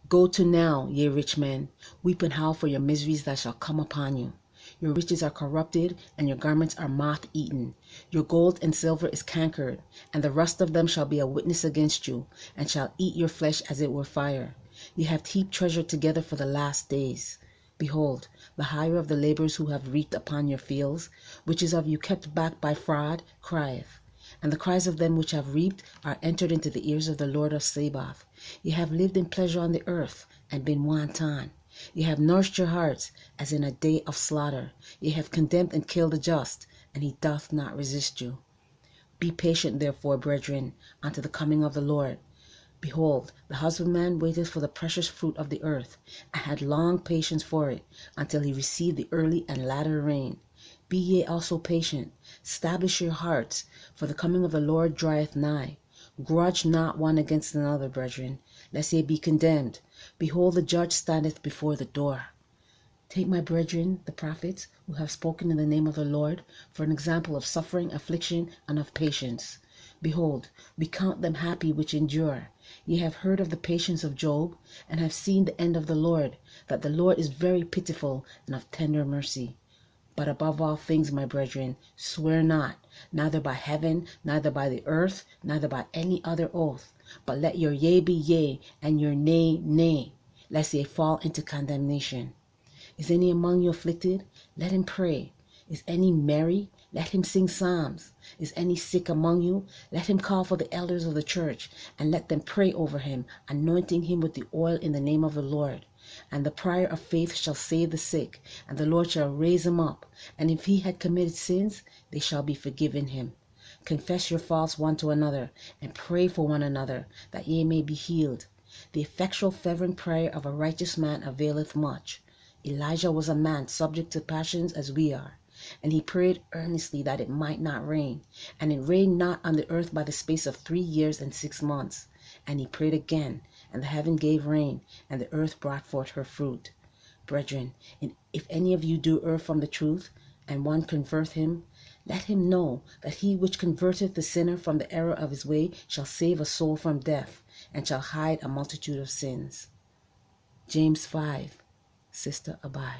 Go to now, ye rich men, weep and howl for your miseries that shall come upon you. Your riches are corrupted, and your garments are moth-eaten. Your gold and silver is cankered, and the rust of them shall be a witness against you, and shall eat your flesh as it were fire. Ye have heaped treasure together for the last days. Behold, the hire of the laborers who have reaped upon your fields, which is of you kept back by fraud, crieth. And the cries of them which have reaped are entered into the ears of the Lord of Sabaoth. Ye have lived in pleasure on the earth, and been wanton. Ye have nourished your hearts, as in a day of slaughter. Ye have condemned and killed the just, and he doth not resist you. Be patient, therefore, brethren, unto the coming of the Lord. Behold, the husbandman waiteth for the precious fruit of the earth, and had long patience for it, until he received the early and latter rain. Be ye also patient, establish your hearts, for the coming of the Lord draweth nigh. Grudge not one against another, brethren, lest ye be condemned. Behold, the judge standeth before the door. Take my brethren, the prophets, who have spoken in the name of the Lord, for an example of suffering, affliction, and of patience. Behold, we count them happy which endure. Ye have heard of the patience of Job, and have seen the end of the Lord, that the Lord is very pitiful and of tender mercy. But above all things, my brethren, swear not, neither by heaven, neither by the earth, neither by any other oath, but let your yea be yea, and your nay, nay, lest ye fall into condemnation. Is any among you afflicted? Let him pray. Is any merry? Let him sing psalms. Is any sick among you? Let him call for the elders of the church, and let them pray over him, anointing him with the oil in the name of the Lord. And the prayer of faith shall save the sick, and the Lord shall raise him up. And if he had committed sins, they shall be forgiven him. Confess your faults one to another, and pray for one another, that ye may be healed. The effectual fervent prayer of a righteous man availeth much. Elijah was a man subject to passions as we are, and he prayed earnestly that it might not rain. And it rained not on the earth by the space of 3 years and 6 months. And he prayed again, and the heaven gave rain, and the earth brought forth her fruit. Brethren, if any of you do err from the truth, and one convert him, let him know that he which converteth the sinner from the error of his way shall save a soul from death, and shall hide a multitude of sins. James 5, Sister Abai.